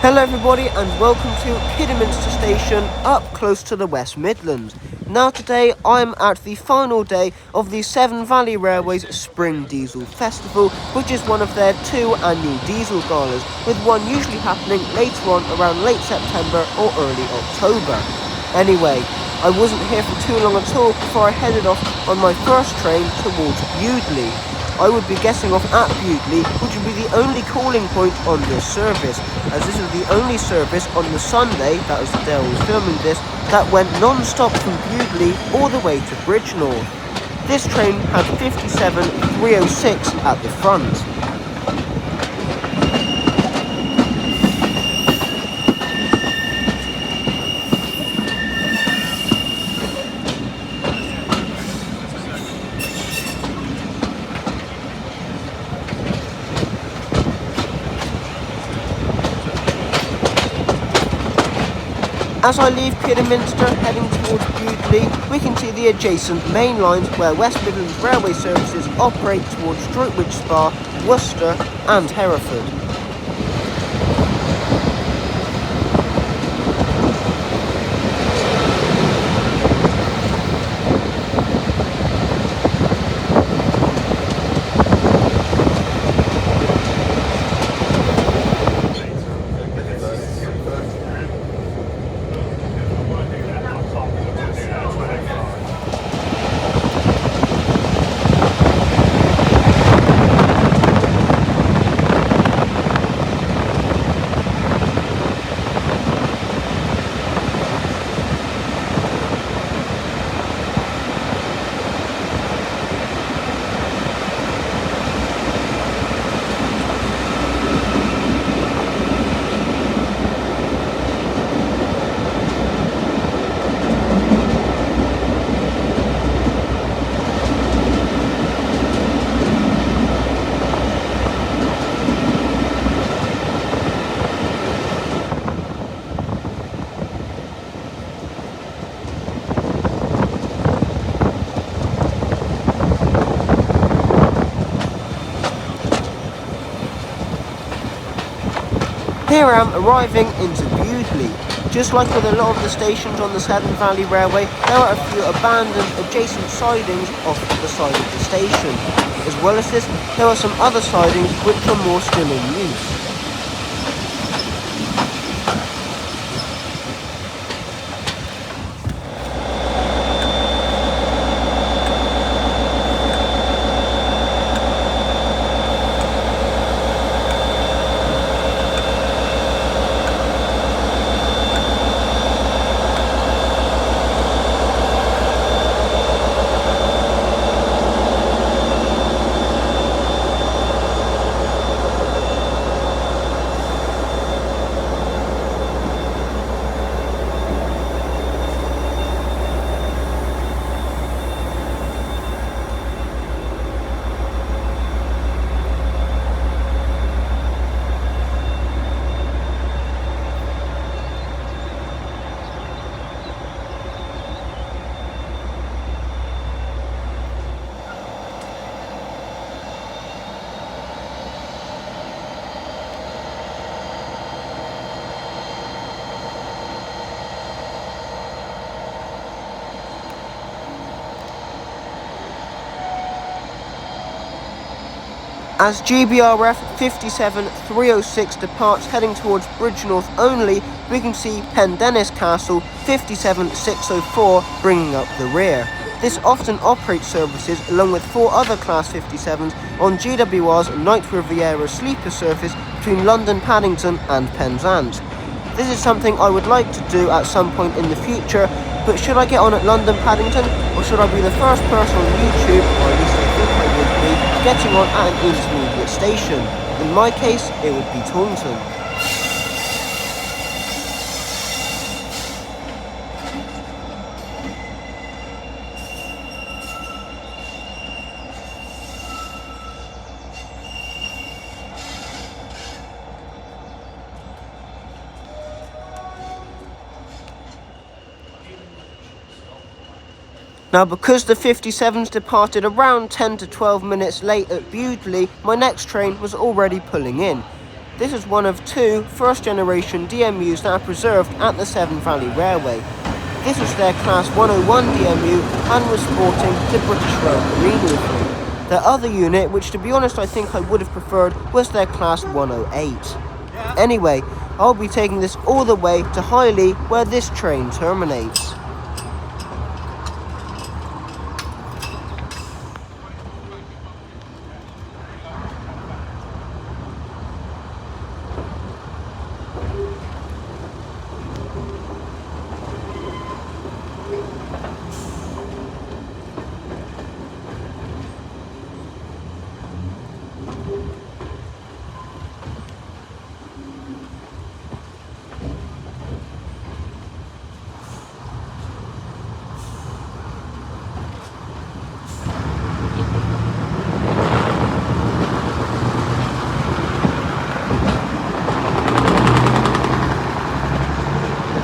Hello everybody and welcome to Kidderminster Station up close to the West Midlands. Now today I'm at the final day of the Severn Valley Railway's Spring Diesel Festival, which is one of their two annual diesel galas, with one usually happening later on around late September or early October. Anyway, I wasn't here for too long at all before I headed off on my first train towards Bewdley. I would be getting off at Bewdley, which would be the only calling point on this service, as this was the only service on the Sunday, that was the day I was filming this, that went non-stop from Bewdley all the way to Bridgnorth. This train had 57306 at the front. As I leave Kidderminster heading towards Bewdley, we can see the adjacent main lines where West Midlands Railway services operate towards Droitwich Spa, Worcester and Hereford. Here I am arriving into Bewdley. Just like with a lot of the stations on the Severn Valley Railway, there are a few abandoned adjacent sidings off the side of the station. As well as this, there are some other sidings which are more still in use. As GBRF 57306 departs heading towards Bridgnorth only, we can see Pendennis Castle 57604 bringing up the rear. This often operates services along with four other Class 57s on GWR's Night Riviera sleeper service between London Paddington and Penzance. This is something I would like to do at some point in the future, but should I get on at London Paddington, or should I be the first person on YouTube, or at least I think I would be, getting on at an intermediate station? In my case, it would be Taunton. Now, because the 57s departed around 10 to 12 minutes late at Bewdley, my next train was already pulling in. This is one of two first-generation DMUs that are preserved at the Severn Valley Railway. This was their Class 101 DMU and was sporting the British Royal Marine livery. The other unit, which to be honest I think I would have preferred, was their Class 108. Anyway, I'll be taking this all the way to Highley where this train terminates.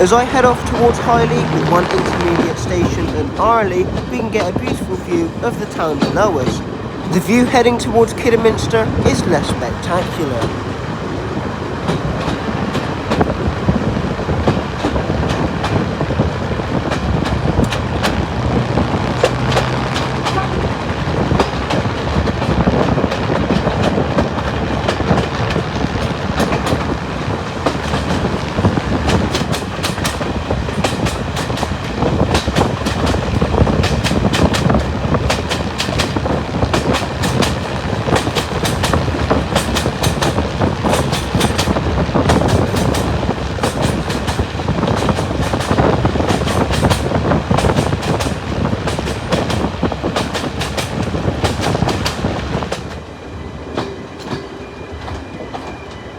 As I head off towards Highley with one intermediate station in Arley, we can get a beautiful view of the town below us. The view heading towards Kidderminster is less spectacular.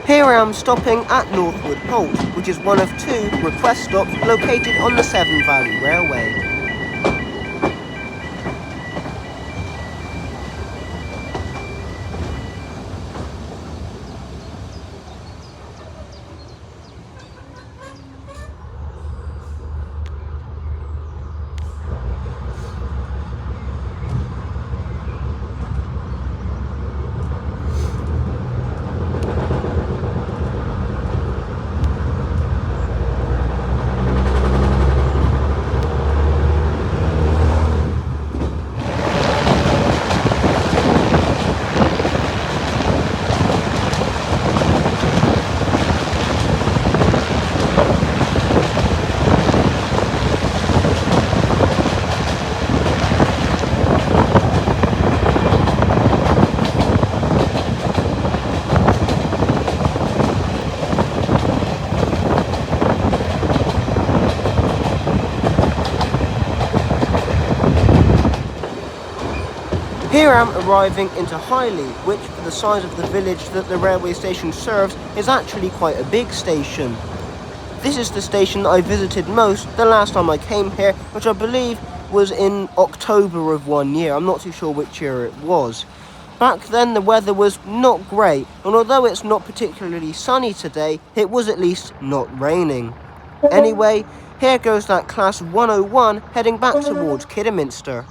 Here I am stopping at Northwood Halt, which is one of two request stops located on the Severn Valley Railway. Here I am arriving into Highley, which for the size of the village that the railway station serves is actually quite a big station. This is the station that I visited most the last time I came here, which I believe was in October of one year. I'm not too sure which year it was. Back then the weather was not great, and although it's not particularly sunny today, it was at least not raining. Anyway, here goes that Class 101 heading back towards Kidderminster.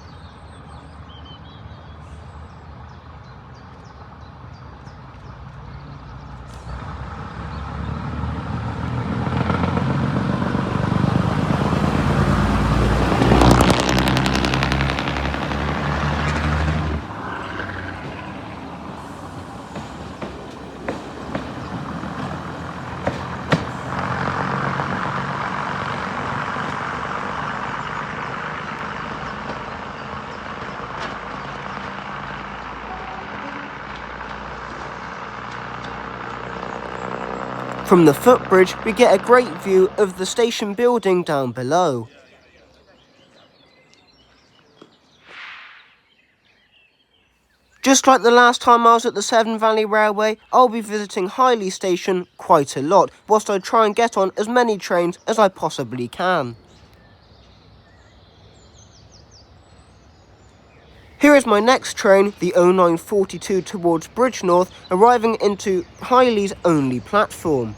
From the footbridge, we get a great view of the station building down below. Just like the last time I was at the Severn Valley Railway, I'll be visiting Highley Station quite a lot, whilst I try and get on as many trains as I possibly can. Here is my next train, the 0942 towards Bridgnorth, arriving into Highley's only platform.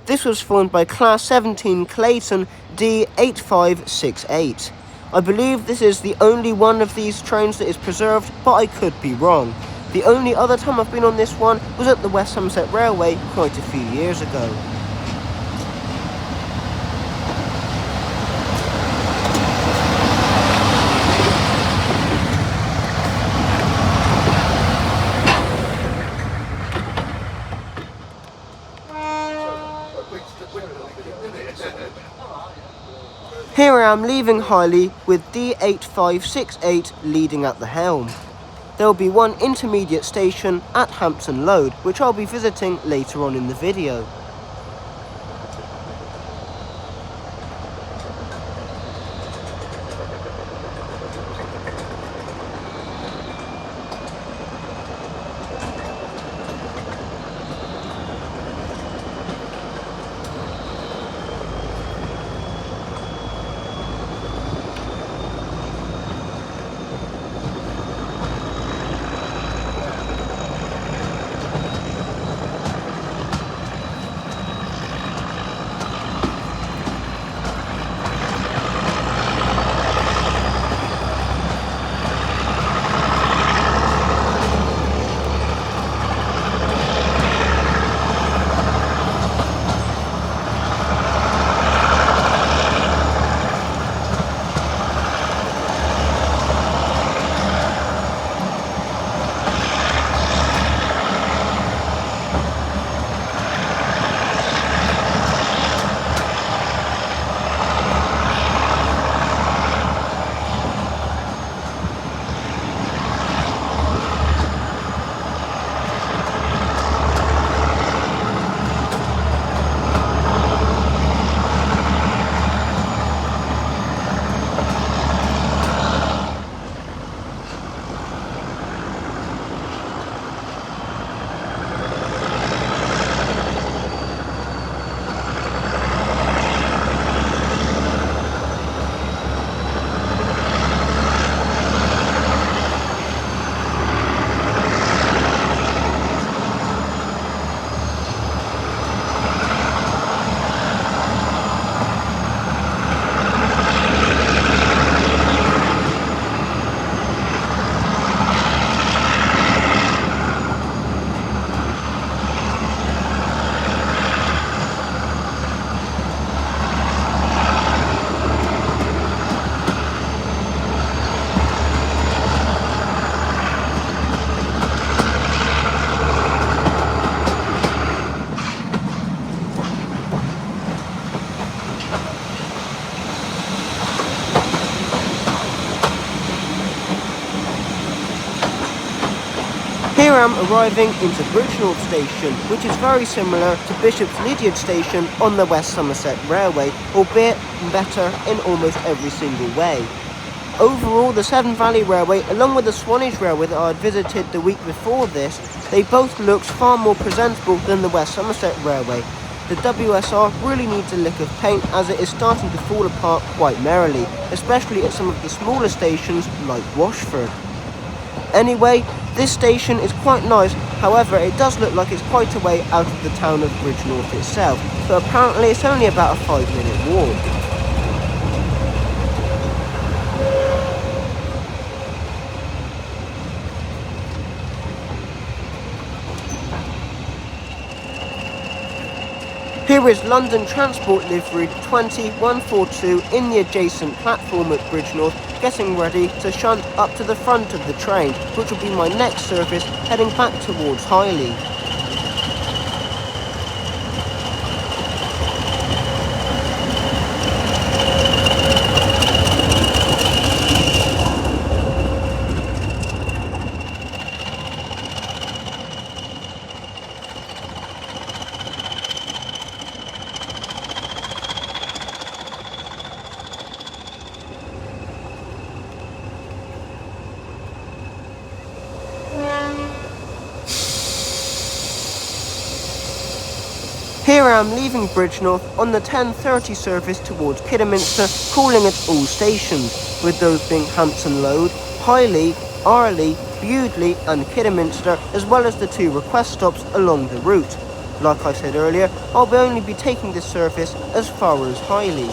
This was formed by Class 17 Clayton D8568. I believe this is the only one of these trains that is preserved, but I could be wrong. The only other time I've been on this one was at the West Somerset Railway quite a few years ago. Here I am leaving Highley with D8568 leading at the helm. There will be one intermediate station at Hampton Load, which I'll be visiting later on in the video. Here I am arriving into Bridgnorth Station, which is very similar to Bishop's Lydeard Station on the West Somerset Railway, albeit better in almost every single way. Overall, the Severn Valley Railway, along with the Swanage Railway that I had visited the week before this, they both looked far more presentable than the West Somerset Railway. The WSR really needs a lick of paint as it is starting to fall apart quite merrily, especially at some of the smaller stations like Washford. Anyway, this station is quite nice, however it does look like it's quite a way out of the town of Bridgnorth itself, but apparently it's only about a 5-minute walk. Here is London Transport livery 20142 in the adjacent platform at Bridgnorth, getting ready to shunt up to the front of the train, which will be my next service heading back towards Highley. Here I am leaving Bridgnorth on the 10:30 service towards Kidderminster, calling at all stations, with those being Hampton Load, Highley, Arley, Bewdley and Kidderminster, as well as the 2 request stops along the route. Like I said earlier, I'll only be taking this service as far as Highley.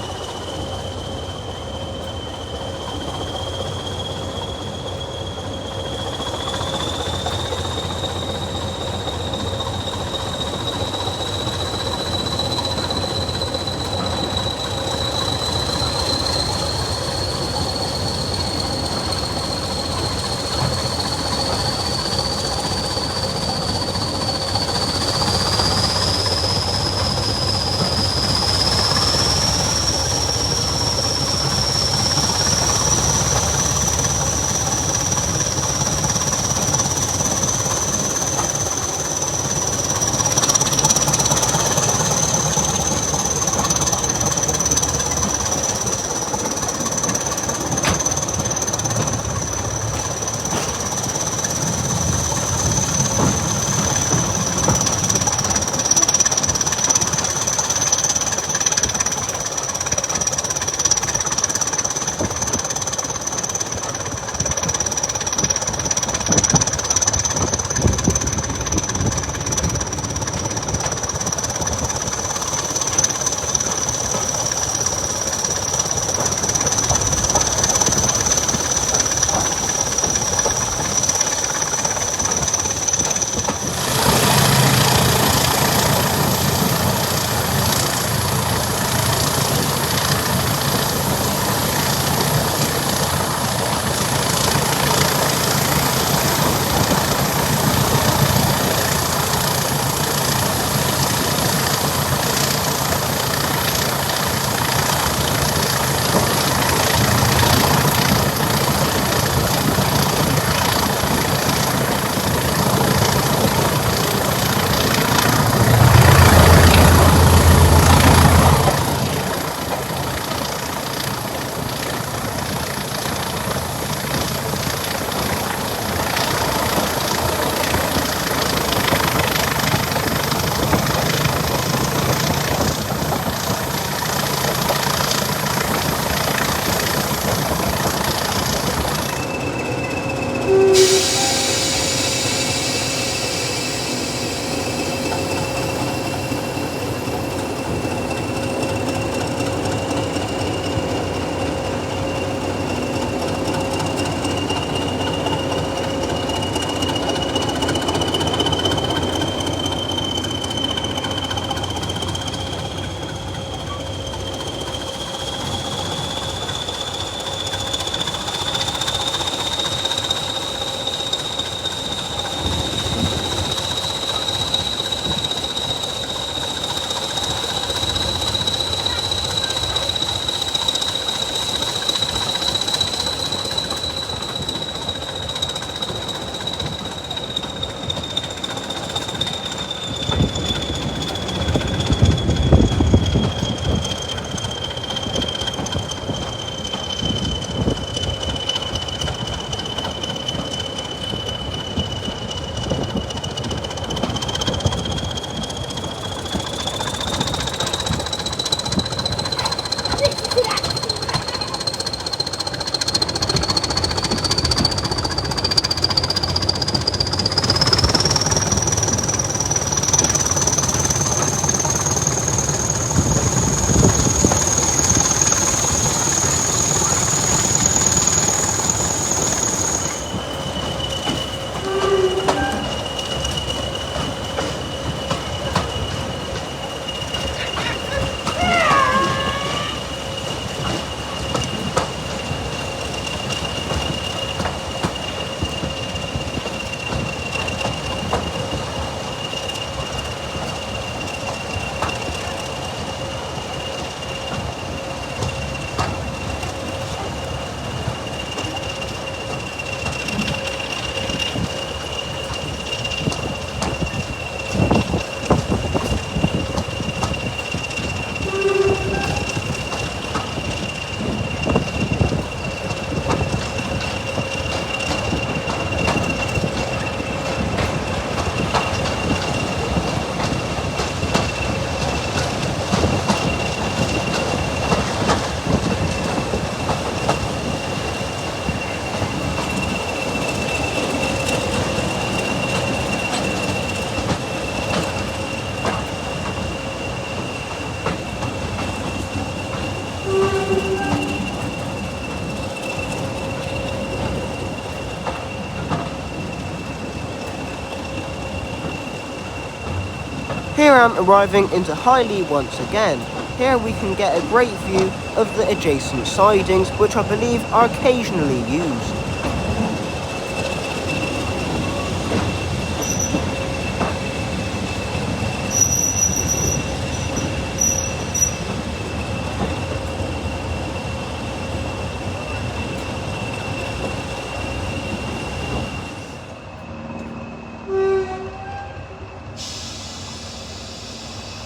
Here I'm arriving into Highley once again. Here we can get a great view of the adjacent sidings, which I believe are occasionally used.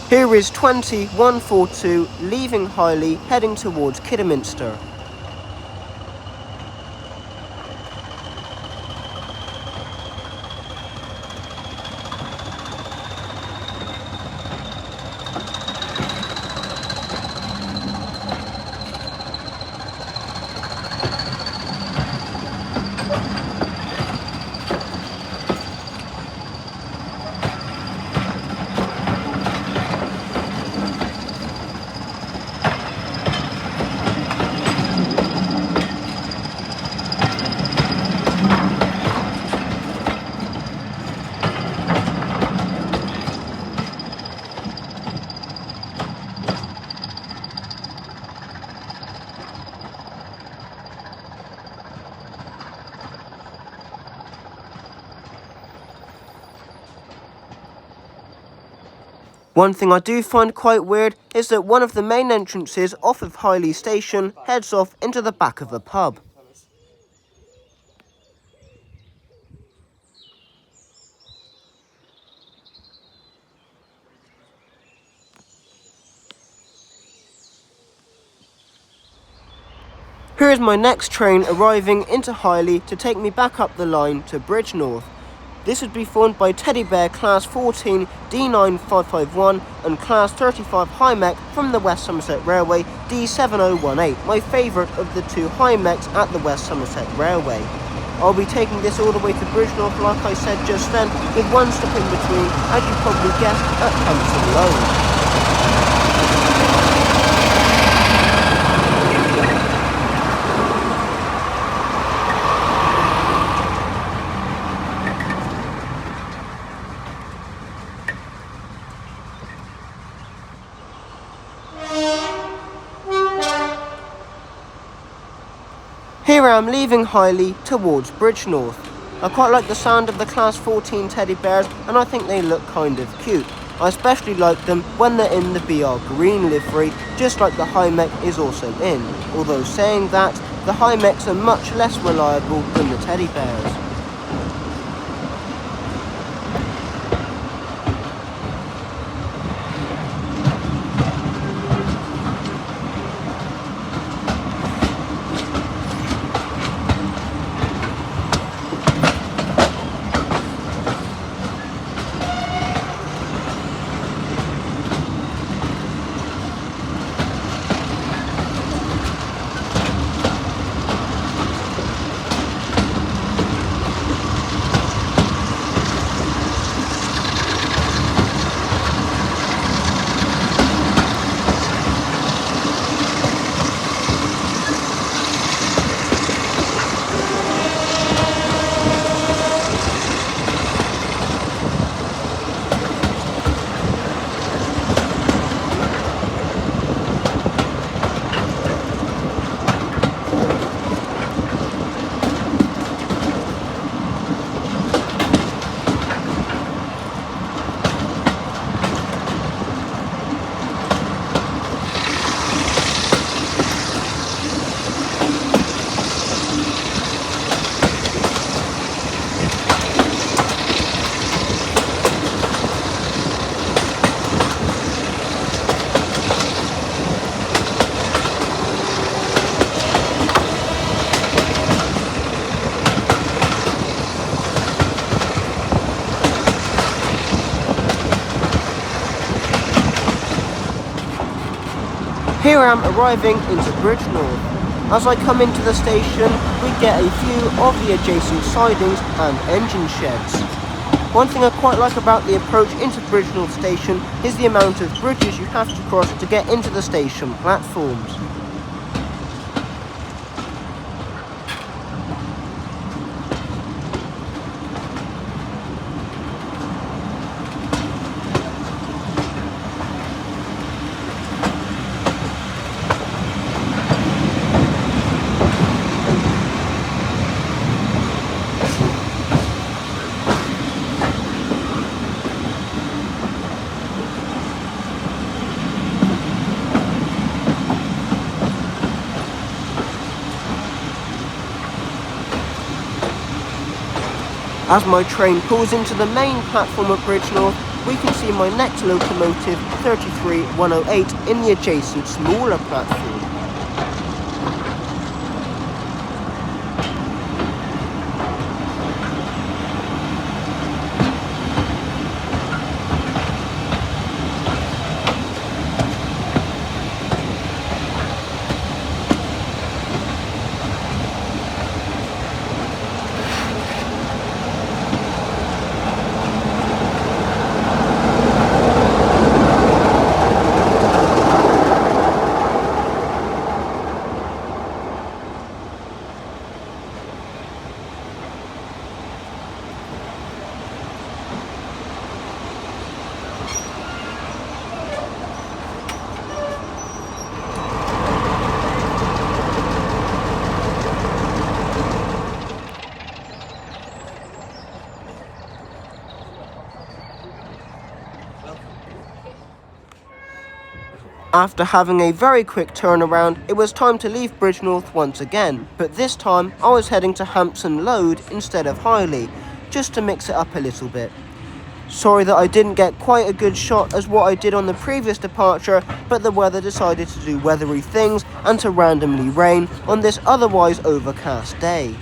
Here is 20142 leaving Highley, heading towards Kidderminster. One thing I do find quite weird is that one of the main entrances off of Highley Station heads off into the back of a pub. Here is my next train arriving into Highley to take me back up the line to Bridgnorth. This would be formed by Teddy Bear Class 14 D9551 and Class 35 High Mech from the West Somerset Railway D7018, my favourite of the two High Mechs at the West Somerset Railway. I'll be taking this all the way to Bridgnorth, like I said just then, with one stop in between, as you probably guessed, at Kempston Low. Here I am leaving Highley towards Bridgnorth. I quite like the sound of the Class 14 teddy bears, and I think they look kind of cute. I especially like them when they're in the BR green livery, just like the High Mech is also in, although saying that, the High Mechs are much less reliable than the teddy bears. Here I am arriving into Bridgnorth. As I come into the station, we get a view of the adjacent sidings and engine sheds. One thing I quite like about the approach into Bridgnorth station is the amount of bridges you have to cross to get into the station platforms. As my train pulls into the main platform at Bridgnorth, we can see my next locomotive 33108 in the adjacent smaller platform. After having a very quick turnaround, it was time to leave Bridgnorth once again, but this time I was heading to Hampton Load instead of Highley, just to mix it up a little bit. Sorry that I didn't get quite a good shot as what I did on the previous departure, but the weather decided to do weathery things and to randomly rain on this otherwise overcast day.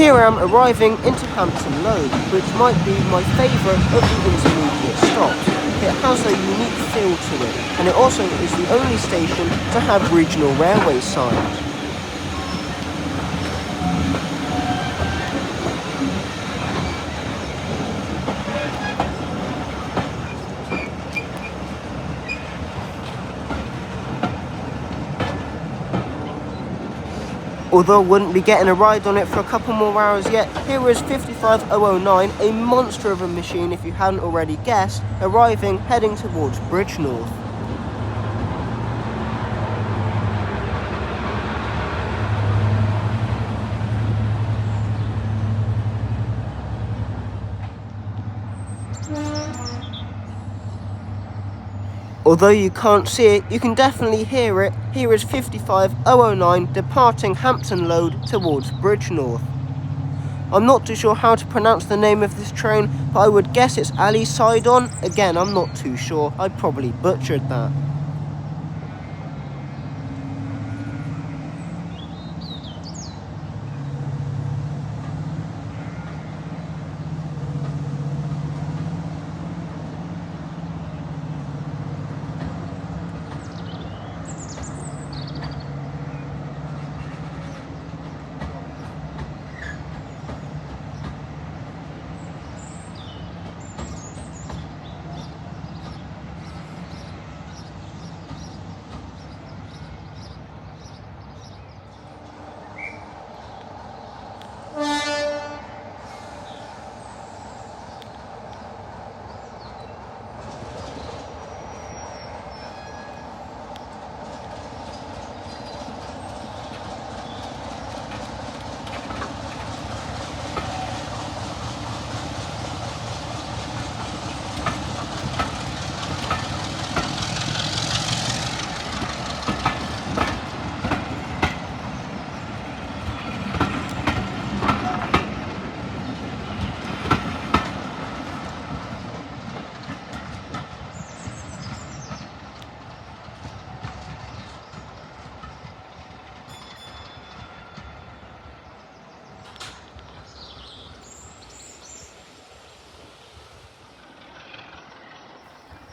Here I am arriving into Hampton Load, which might be my favourite of the intermediate stops. It has a unique feel to it, and it also is the only station to have regional railway signs. Although I wouldn't be getting a ride on it for a couple more hours yet, here is 55009, a monster of a machine if you hadn't already guessed, arriving heading towards Bridgnorth. Although you can't see it, you can definitely hear it. Here is 55009 departing Hampton Load towards Bridgnorth. I'm not too sure how to pronounce the name of this train, but I would guess it's Ali Sidon. Again, I'm not too sure. I probably butchered that.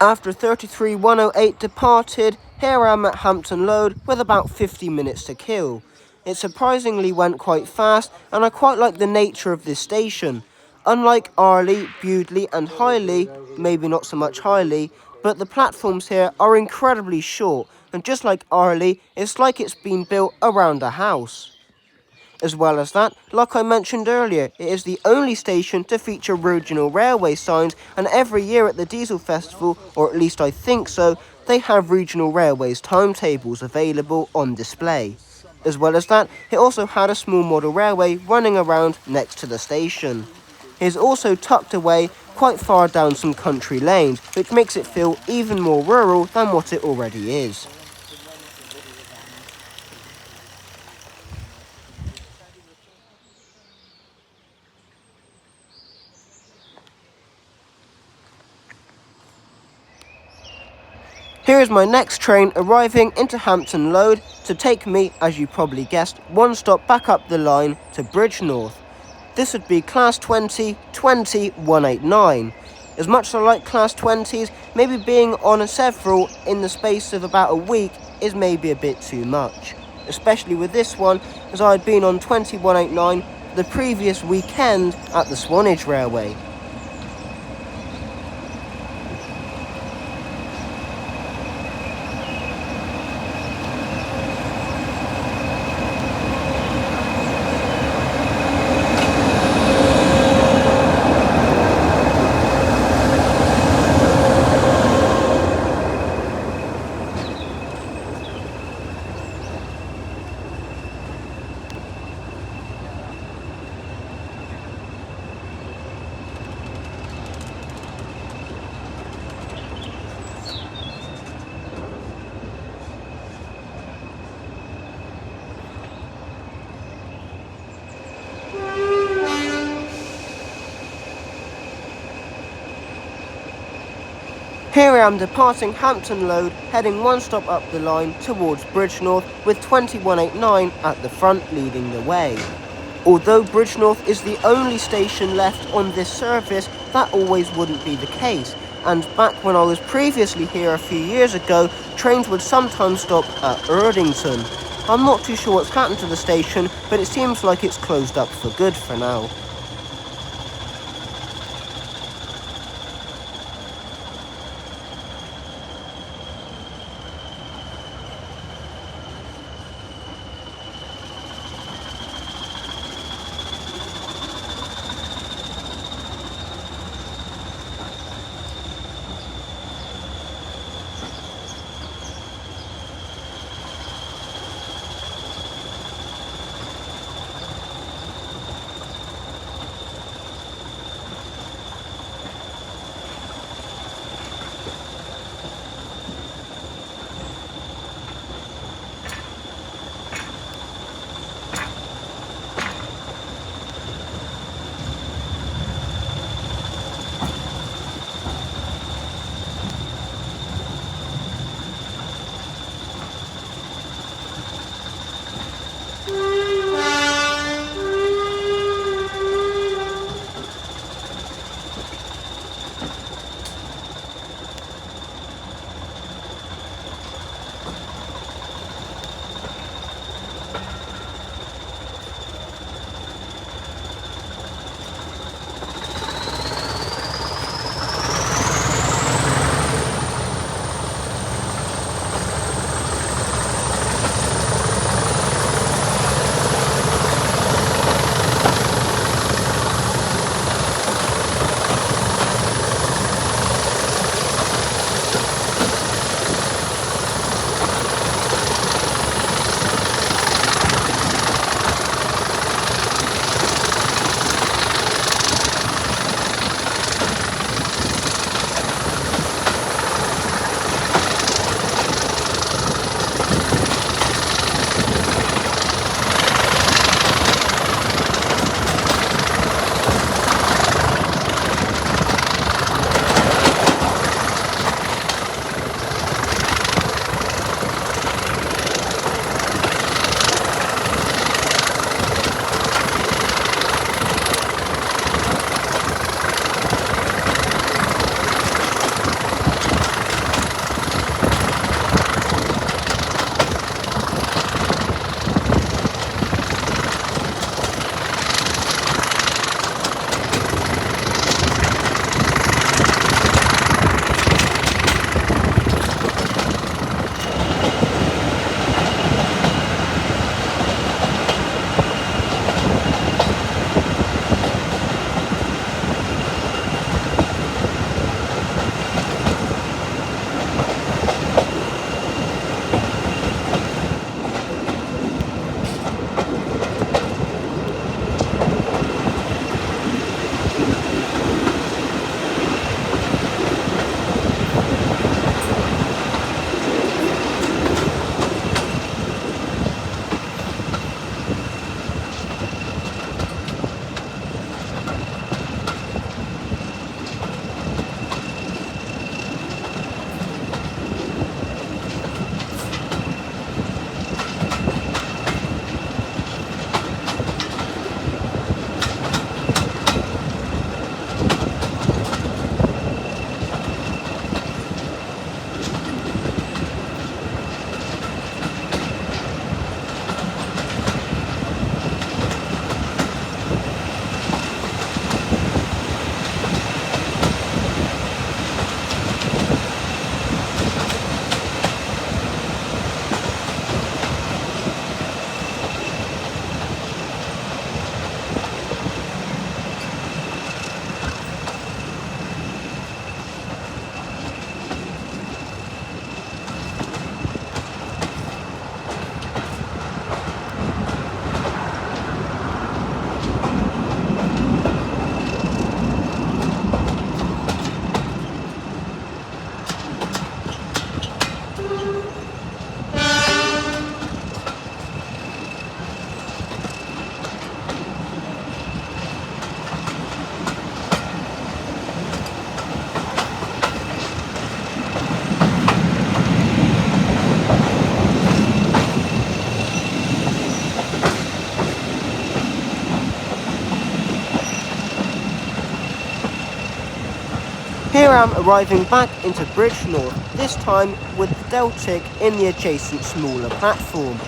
After 33-108 departed, here I am at Hampton Road with about 50 minutes to kill. It surprisingly went quite fast, and I quite like the nature of this station. Unlike Arley, Bewdley and Highley, maybe not so much Highley, but the platforms here are incredibly short, and just like Arley, it's like it's been built around a house. As well as that, like I mentioned earlier, it is the only station to feature regional railway signs, and every year at the Diesel Festival, or at least I think so, they have regional railways timetables available on display. As well as that, it also had a small model railway running around next to the station. It is also tucked away quite far down some country lanes, which makes it feel even more rural than what it already is. Here is my next train arriving into Hampton Road to take me, as you probably guessed, one stop back up the line to Bridgnorth. This would be Class 20 189. As much as I like Class 20s, maybe being on several in the space of about a week is maybe a bit too much. Especially with this one, as I had been on 189 the previous weekend at the Swanage Railway. Here I am departing Hampton Road, heading one stop up the line towards Bridgnorth with 2189 at the front leading the way. Although Bridgnorth is the only station left on this service, that always wouldn't be the case, and back when I was previously here a few years ago, trains would sometimes stop at Erdington. I'm not too sure what's happened to the station, but it seems like it's closed up for good for now. I'm arriving back into Bridgnorth, this time with the Deltic in the adjacent smaller platform.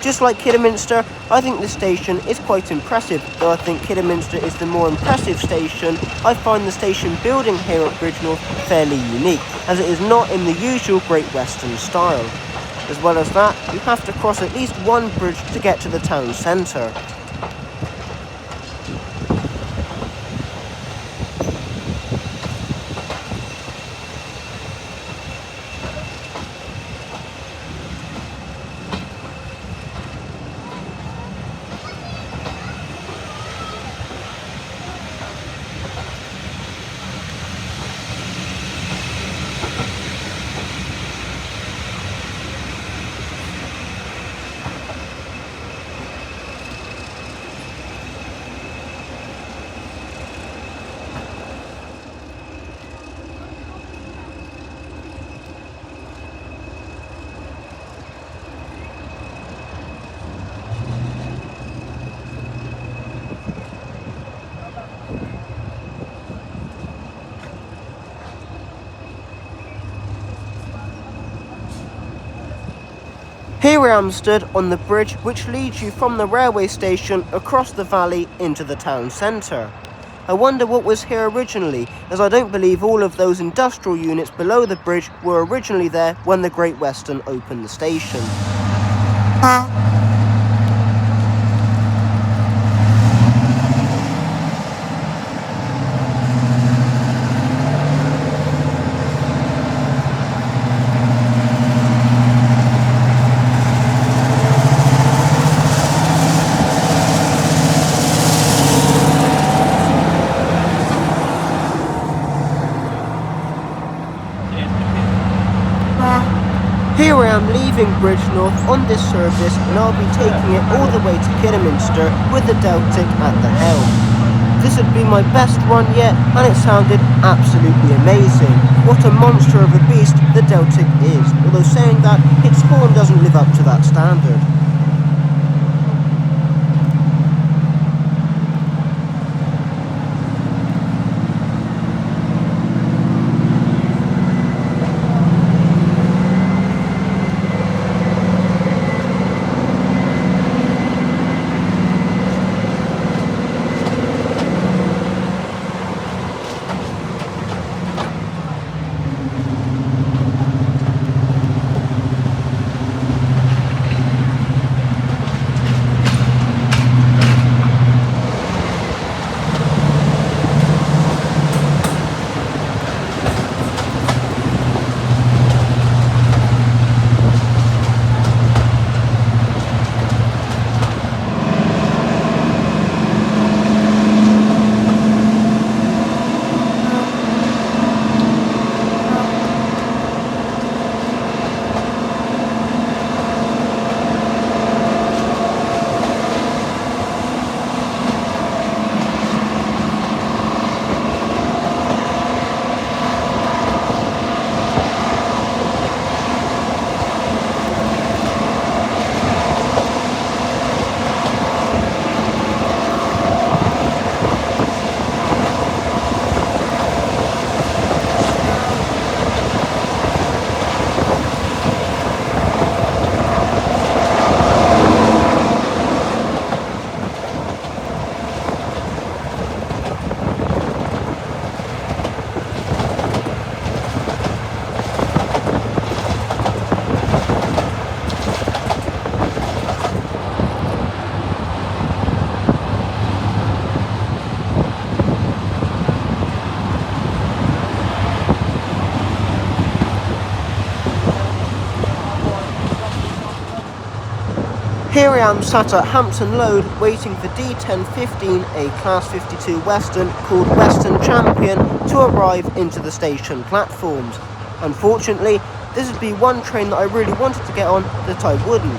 Just like Kidderminster, I think the station is quite impressive. Though I think Kidderminster is the more impressive station, I find the station building here at Bridgnorth fairly unique, as it is not in the usual Great Western style. As well as that, you have to cross at least one bridge to get to the town centre. Here I am stood on the bridge which leads you from the railway station across the valley into the town centre. I wonder what was here originally, as I don't believe all of those industrial units below the bridge were originally there when the Great Western opened the station. Here I am leaving Bridgnorth on this service, and I'll be taking it all the way to Kidderminster with the Deltic at the helm. This would be my best run yet, and it sounded absolutely amazing. What a monster of a beast the Deltic is, although saying that, its horn doesn't live up to that standard. Here I am sat at Hampton Load waiting for D1015, a Class 52 Western called Western Champion, to arrive into the station platforms. Unfortunately, this would be one train that I really wanted to get on that I wouldn't.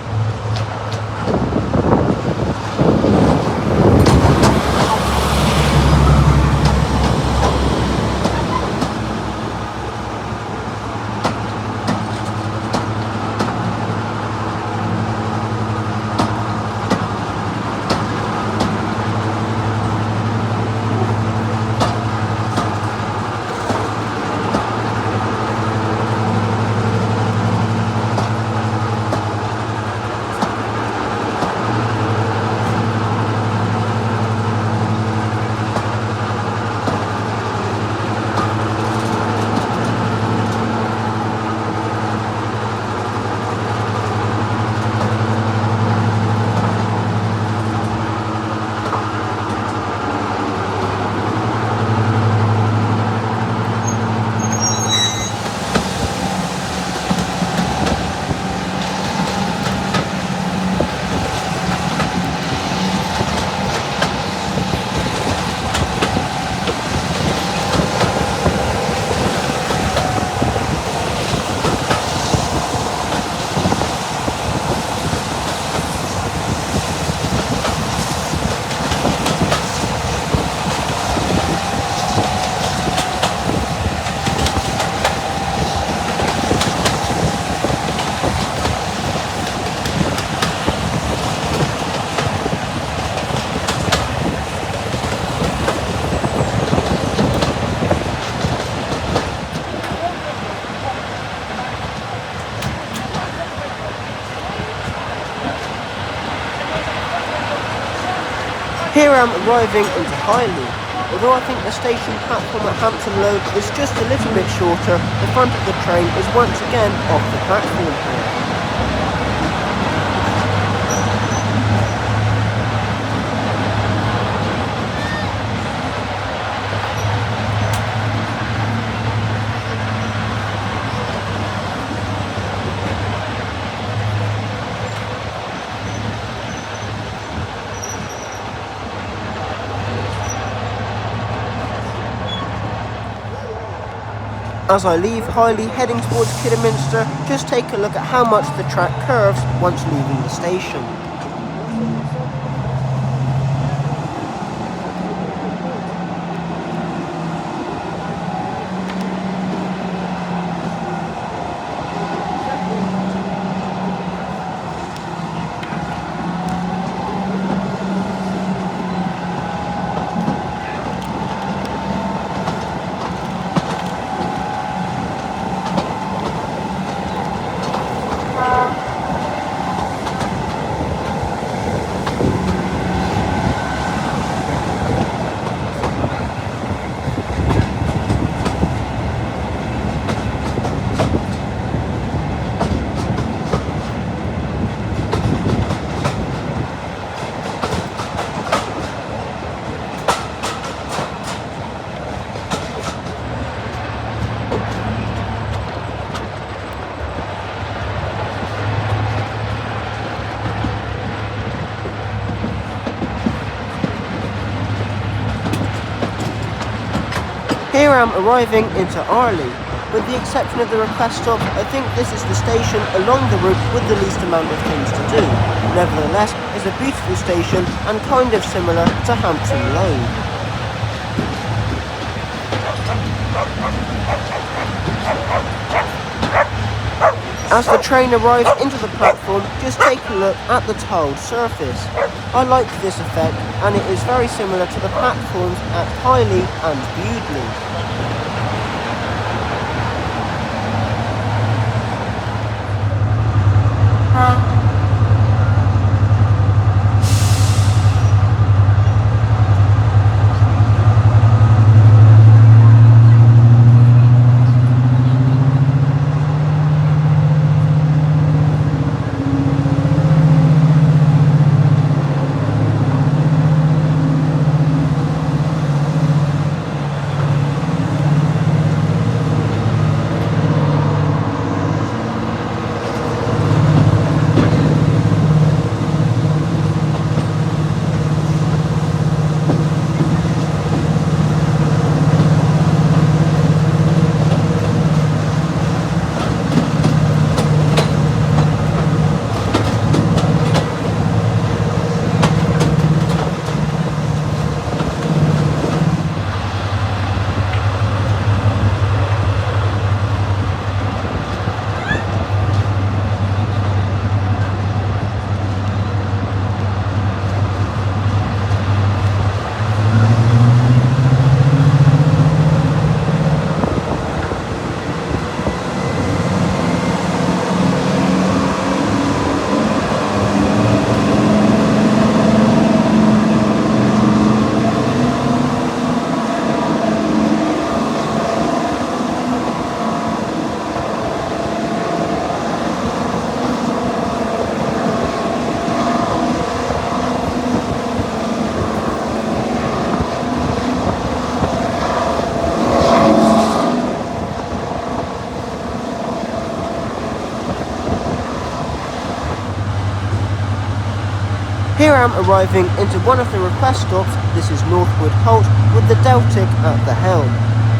Here I'm arriving into Highley. Although I think the station platform at Hampton Road is just a little bit shorter, the front of the train is once again off the platform here. As I leave Highley heading towards Kidderminster, just take a look at how much the track curves once leaving the station. Here I'm arriving into Arley. With the exception of the request stop, I think this is the station along the route with the least amount of things to do. Nevertheless, it's a beautiful station and kind of similar to Hampton Road. As the train arrives into the platform, just take a look at the tiled surface. I like this effect, and it is very similar to the platforms at Highley and Bewdley. Here I'm arriving into one of the request stops. This is Northwood Holt with the Deltic at the helm.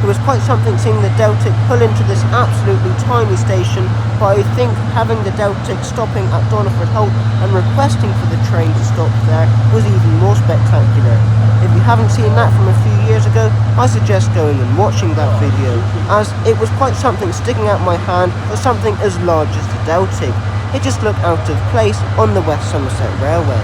It was quite something seeing the Deltic pull into this absolutely tiny station, but I think having the Deltic stopping at Doniford Holt and requesting for the train to stop there was even more spectacular. If you haven't seen that from a few years ago, I suggest going and watching that video, as it was quite something sticking out my hand for something as large as the Deltic. It just looked out of place on the West Somerset Railway.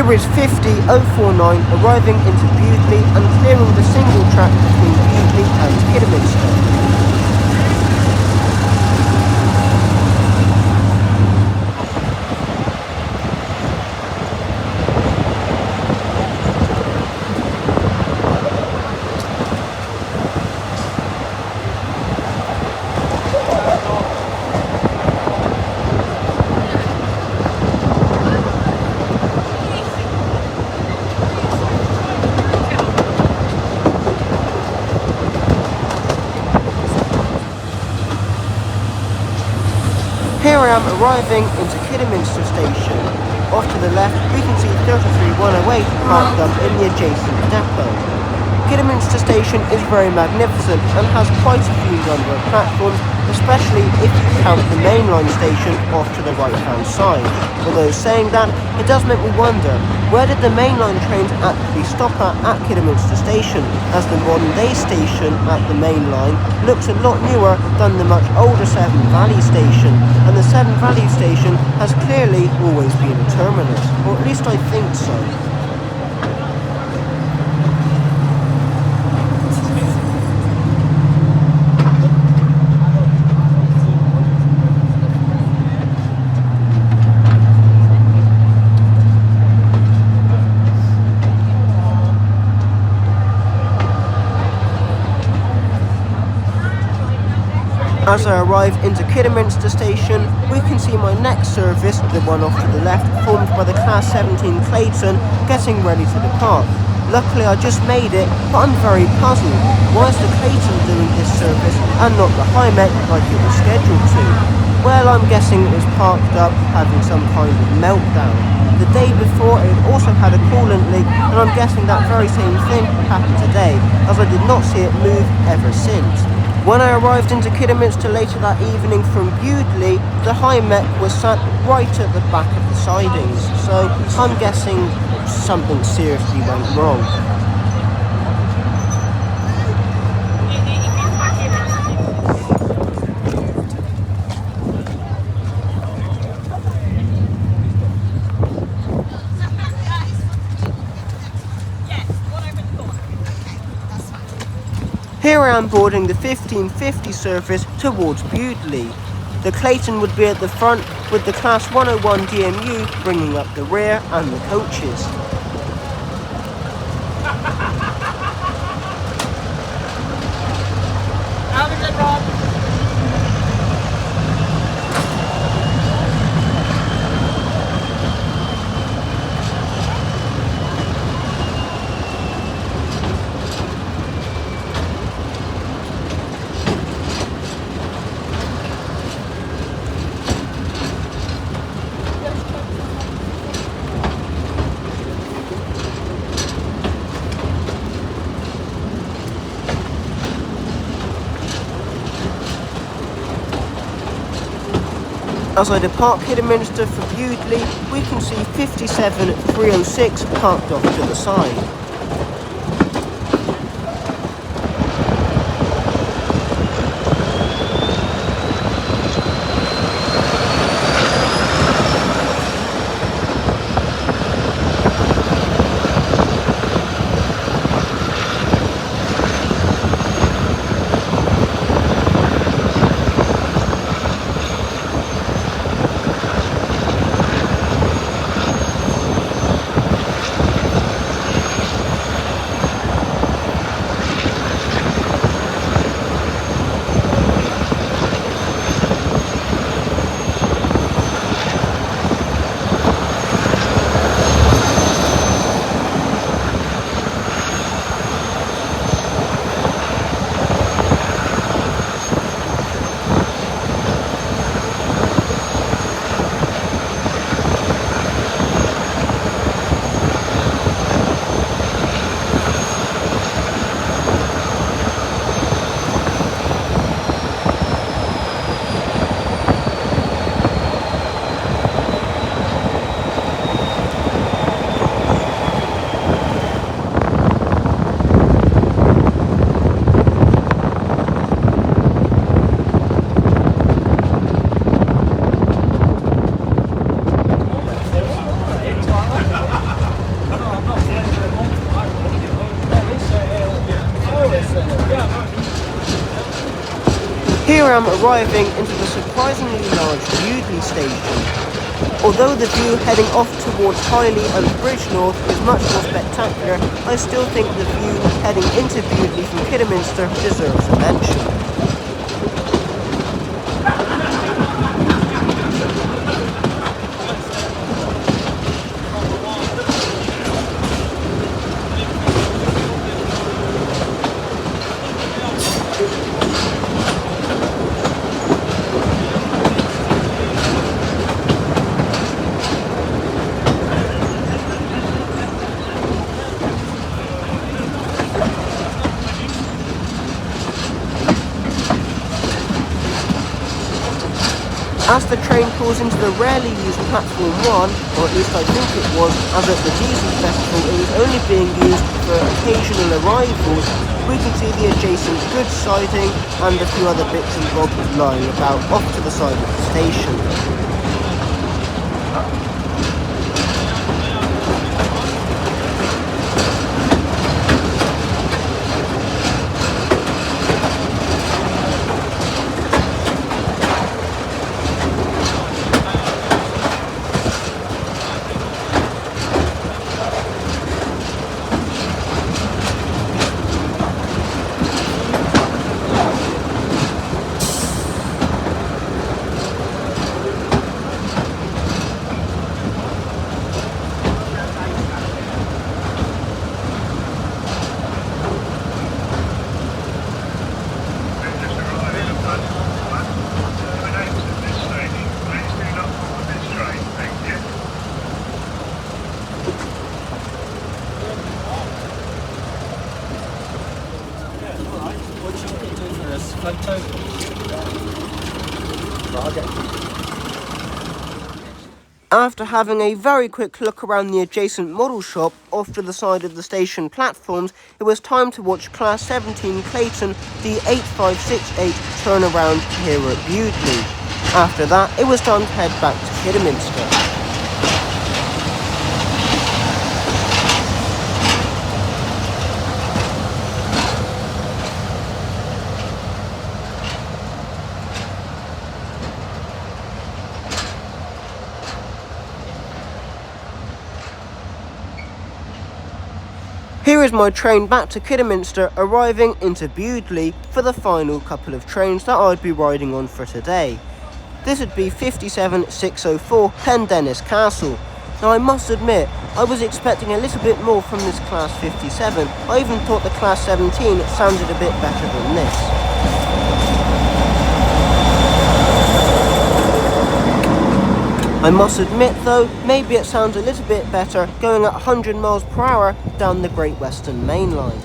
Here is 50049 arriving into Bewdley and clearing the single track between Bewdley and Kidderminster. Here I am arriving into Kidderminster station. Off to the left we can see 33108 parked up in the adjacent depot. Kidderminster station is very magnificent and has quite a few number of platforms, especially if you count the mainline station off to the right hand side. Although saying that, it does make me wonder, where did the mainline trains actually stop at Kidderminster station, as the modern day station at the main line looks a lot newer than the much older Severn Valley station, and the Severn Valley station has clearly always been a terminus, or at least I think so. As I arrive into Kidderminster station, we can see my next service, the one off to the left, formed by the Class 17 Clayton, getting ready to depart. Luckily I just made it, but I'm very puzzled. Why is the Clayton doing this service and not the High Met like it was scheduled to? Well, I'm guessing it was parked up having some kind of meltdown. The day before it also had a coolant leak, and I'm guessing that very same thing happened today, as I did not see it move ever since. When I arrived into Kidderminster later that evening from Bewdley, the High Met was sat right at the back of the sidings, so I'm guessing something seriously went wrong. Here I am boarding the 1550 service towards Bewdley. The Clayton would be at the front, with the Class 101 DMU bringing up the rear and the coaches. As I depart Kidderminster for Bewdley, we can see 57306 parked off to the side. Here I am arriving into the surprisingly large Bewdley station. Although the view heading off towards Highley and Bridge North is much more spectacular, I still think the view heading into Bewdley from Kidderminster deserves a mention. As the train pulls into the rarely used platform 1, or at least I think it was, as at the Diesel Festival it was only being used for occasional arrivals, we can see the adjacent goods siding and a few other bits and bobs lying about off to the side of the station. After having a very quick look around the adjacent model shop off to the side of the station platforms, it was time to watch Class 17 Clayton D8568 turn around here at Bewdley. After that, it was time to head back to Kidderminster. Here is my train back to Kidderminster, arriving into Bewdley for the final couple of trains that I'd be riding on for today. This would be 57604 Pendennis Castle. Now I must admit, I was expecting a little bit more from this Class 57. I even thought the Class 17 sounded a bit better than this. I must admit though, maybe it sounds a little bit better going at 100 miles per hour down the Great Western Main Line.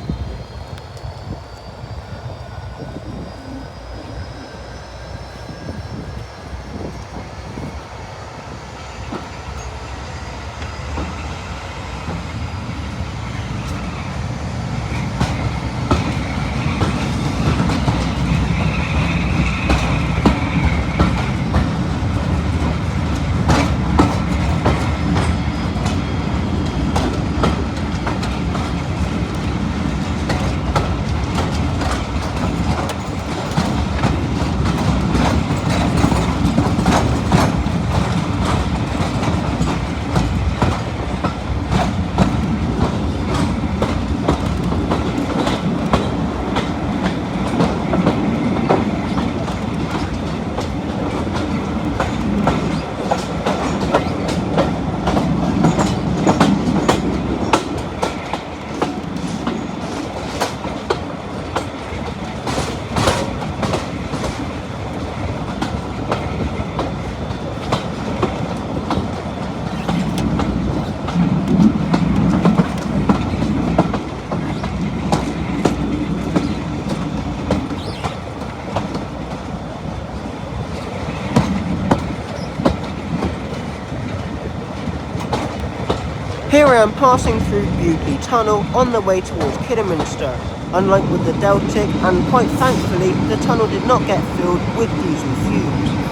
Here I am passing through Bewdley Tunnel on the way towards Kidderminster. Unlike with the Deltic, and quite thankfully, the tunnel did not get filled with diesel fumes.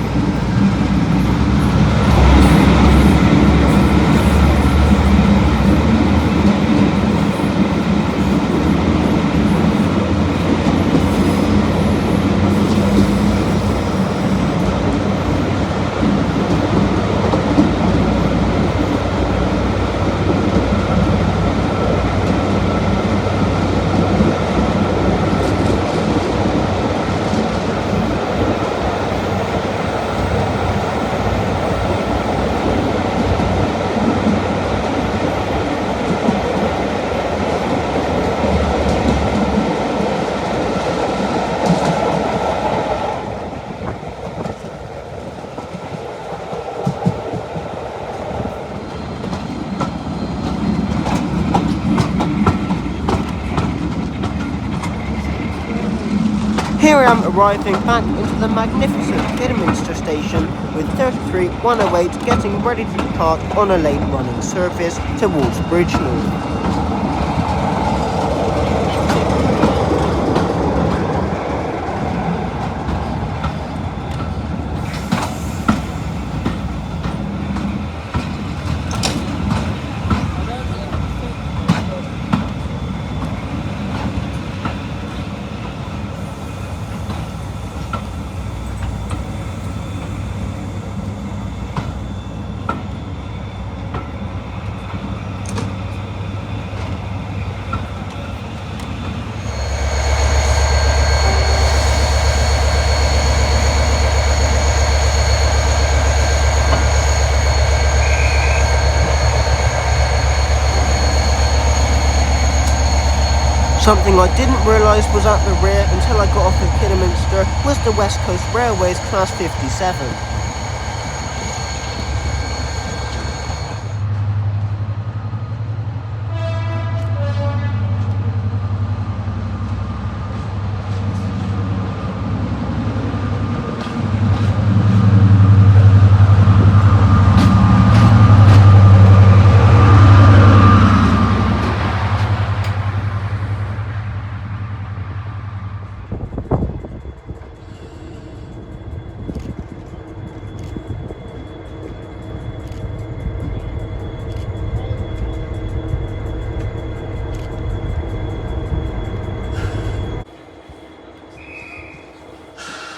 Here I am arriving back into the magnificent Kidderminster station with 33108 getting ready to depart on a late running service towards Bridgenorth. Something I didn't realise was at the rear until I got off at Kidderminster was the West Coast Railways Class 57.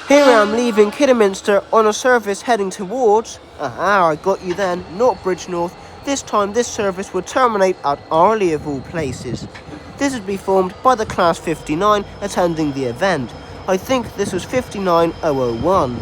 Here I am leaving Kidderminster on a service heading towards, I got you then, not Bridgenorth. This time this service would terminate at Arley of all places. This would be formed by the Class 59 attending the event. I think this was 59001.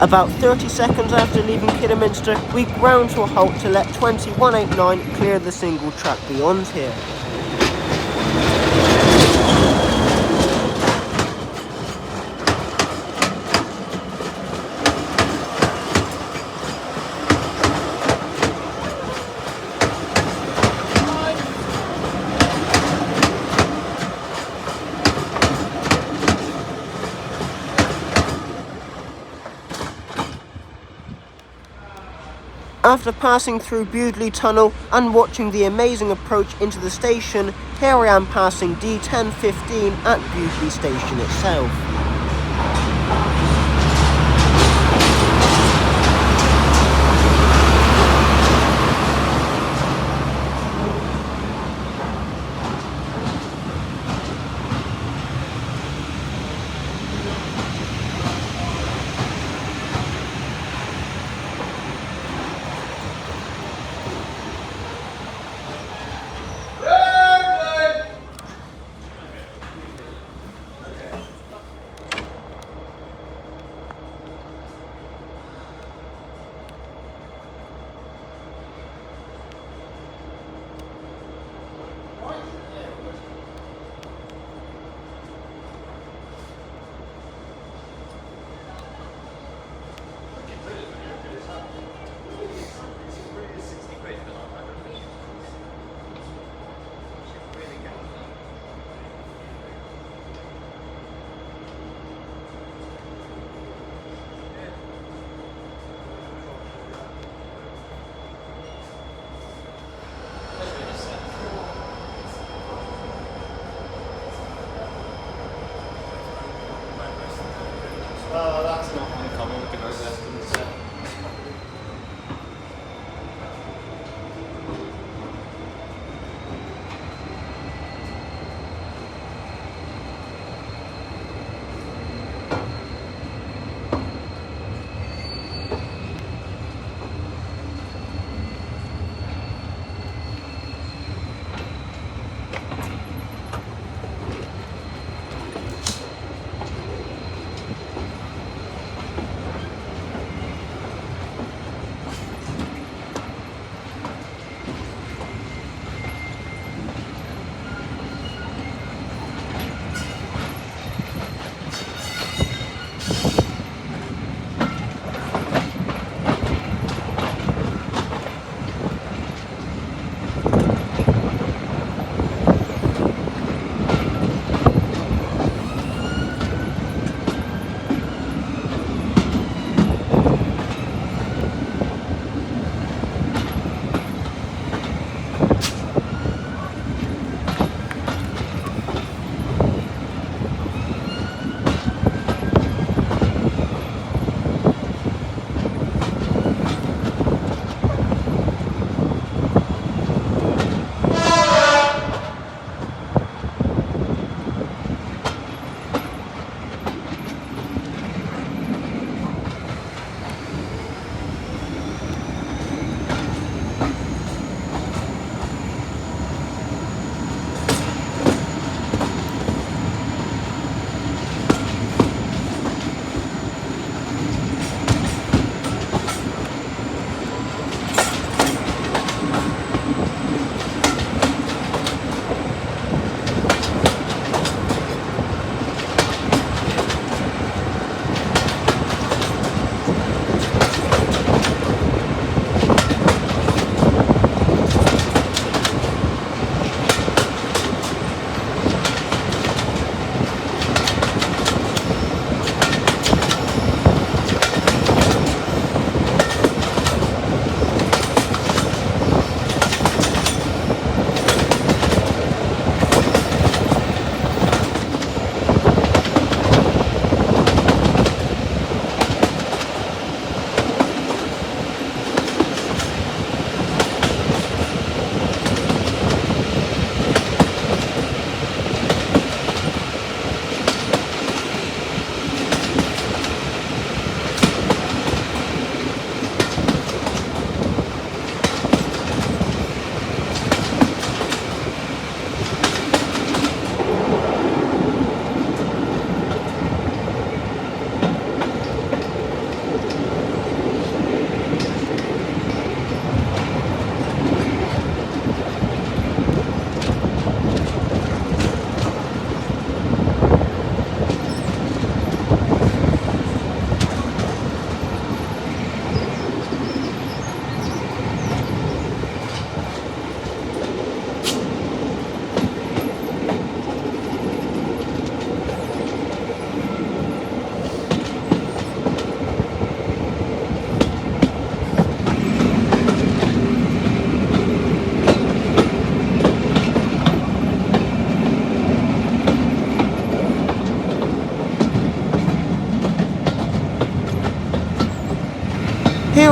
About 30 seconds after leaving Kidderminster, we ground to a halt to let 2189 clear the single track beyond here. After passing through Bewdley Tunnel and watching the amazing approach into the station, here I am passing D1015 at Bewdley Station itself.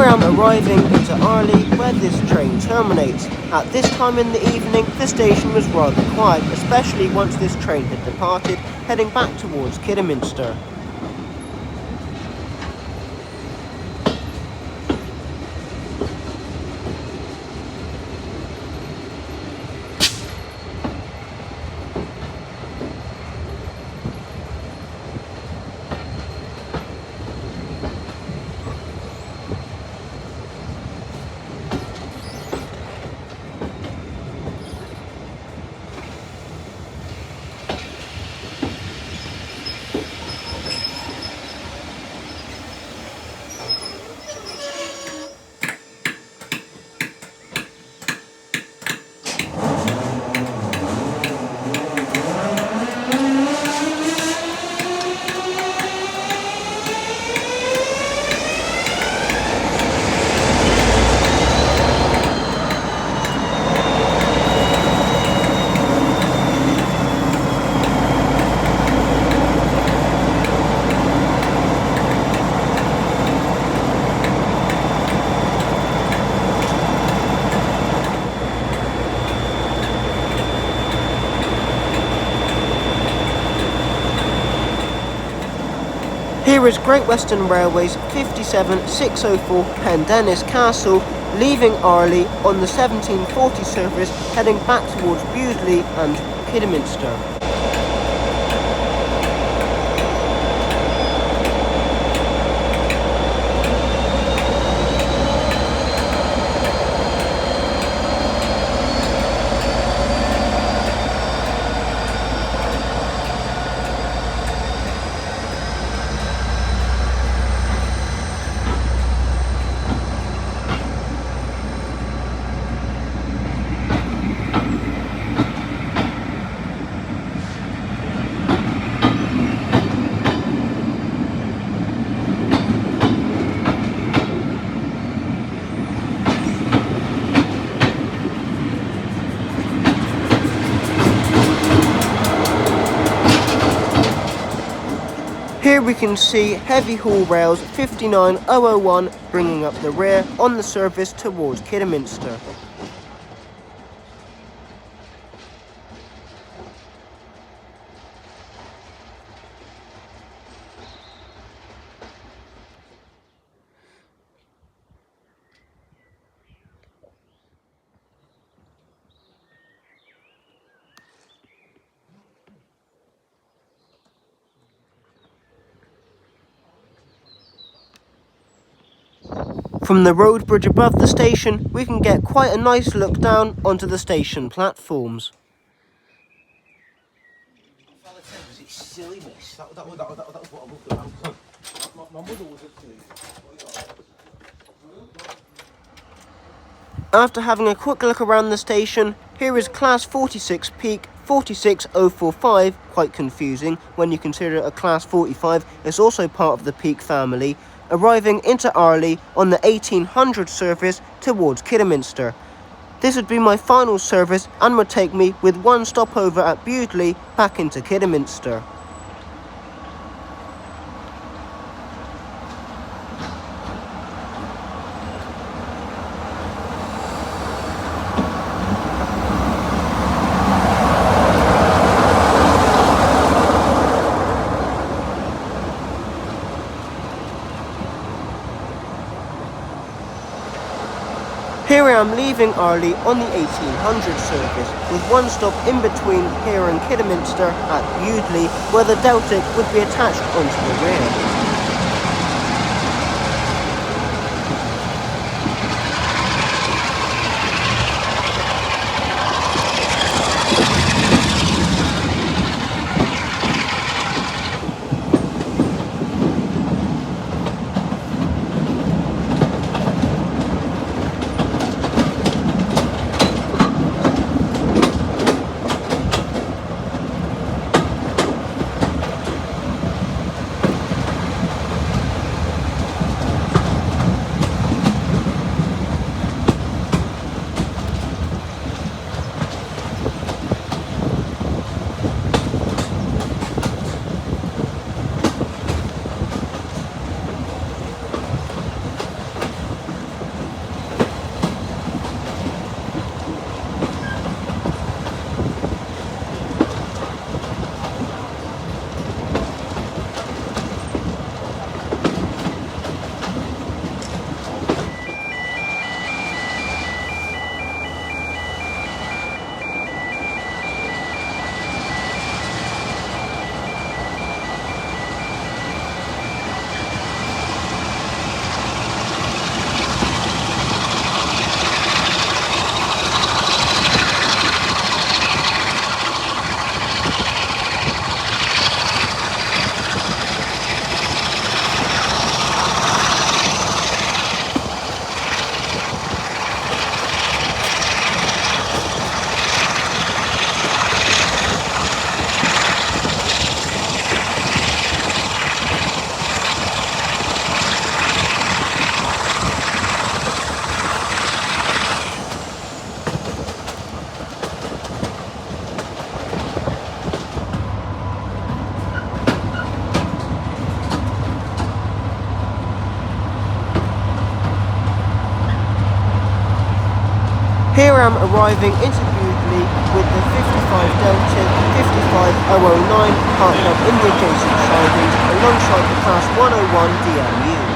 Here I am arriving into Arley, where this train terminates. At this time in the evening, the station was rather quiet, especially once this train had departed, heading back towards Kidderminster. Here is Great Western Railway's 57604 Pendennis Castle, leaving Arley on the 1740 service, heading back towards Bewdley and Kidderminster. Here we can see heavy haul rails 59001 bringing up the rear on the service towards Kidderminster. From the road bridge above the station, we can get quite a nice look down onto the station platforms. After having a quick look around the station, here is Class 46 Peak 46045, quite confusing when you consider a Class 45 is also part of the Peak family, arriving into Arley on the 1800 service towards Kidderminster. This would be my final service and would take me with one stopover at Bewdley back into Kidderminster. Here I am leaving Arley on the 1800 service, with one stop in between here and Kidderminster at Bewdley, where the Deltic would be attached onto the rear. Here I am arriving into Bewdley with the 55 Delta 55009 parked up in the adjacent sidings alongside the Class 101 DMU.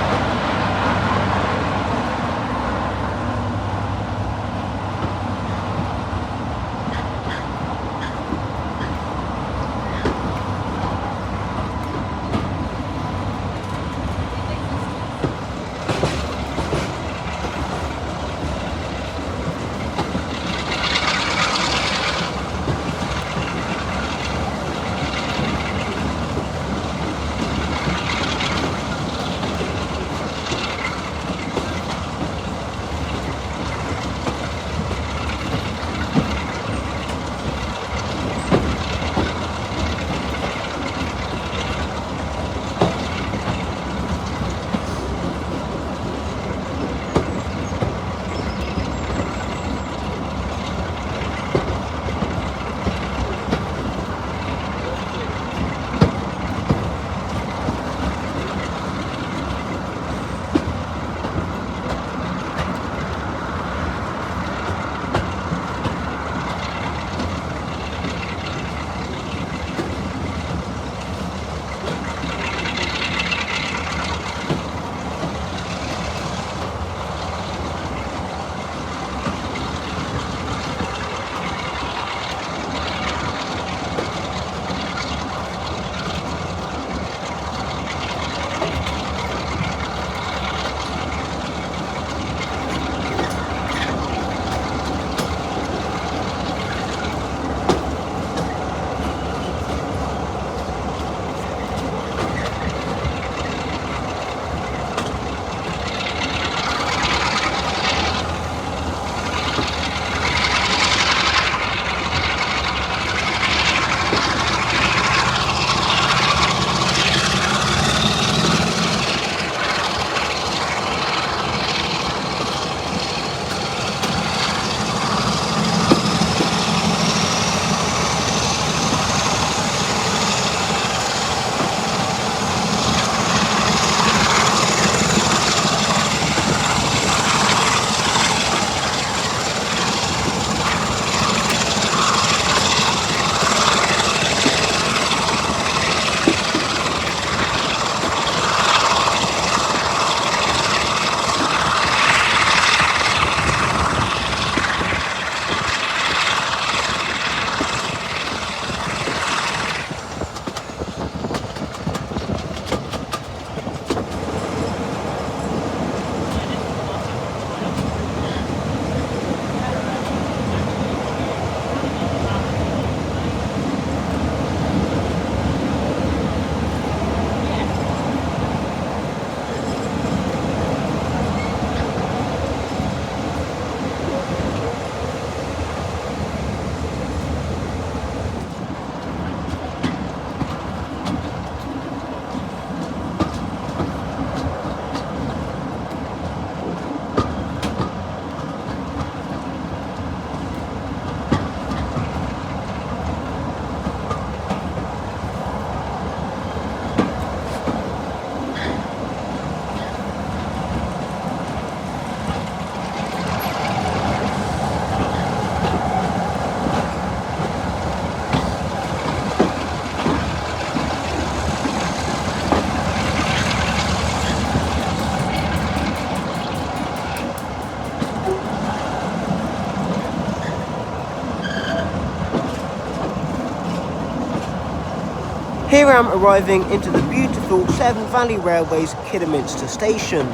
Here I am arriving into the beautiful Severn Valley Railway's Kidderminster station.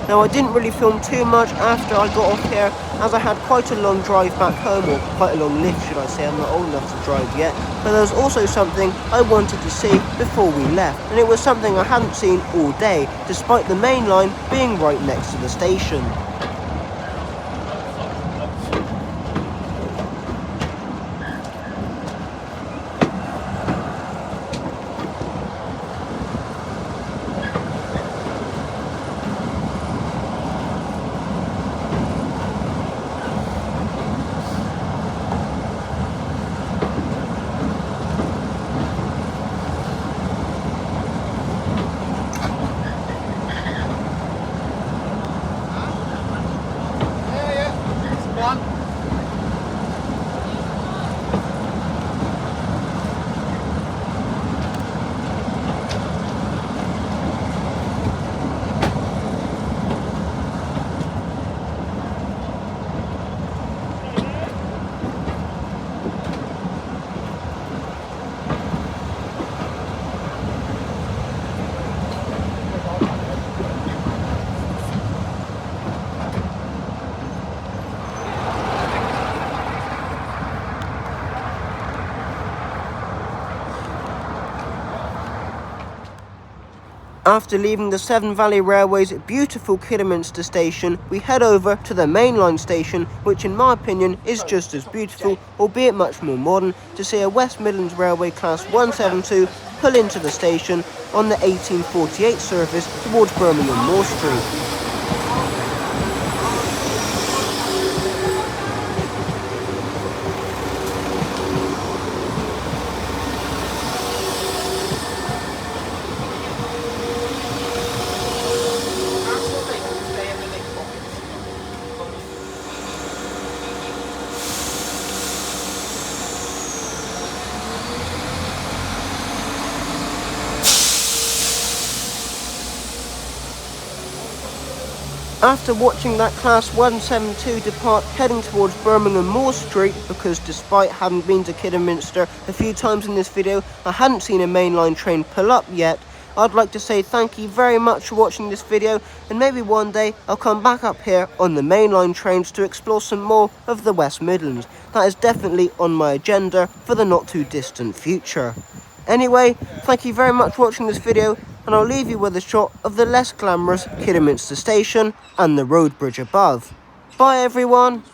Now I didn't really film too much after I got off here, as I had quite a long drive back home, or quite a long lift should I say. I'm not old enough to drive yet, but there was also something I wanted to see before we left, and it was something I hadn't seen all day, despite the main line being right next to the station. After leaving the Severn Valley Railway's beautiful Kidderminster station, we head over to the mainline station, which in my opinion is just as beautiful, albeit much more modern, to see a West Midlands Railway Class 172 pull into the station on the 1848 service towards Birmingham Moor Street. After watching that Class 172 depart heading towards Birmingham Moor Street, because despite having been to Kidderminster a few times in this video, I hadn't seen a mainline train pull up yet, I'd like to say thank you very much for watching this video, and maybe one day I'll come back up here on the mainline trains to explore some more of the West Midlands. That is definitely on my agenda for the not too distant future. Anyway, thank you very much for watching this video, and I'll leave you with a shot of the less glamorous Kidderminster station and the road bridge above. Bye everyone!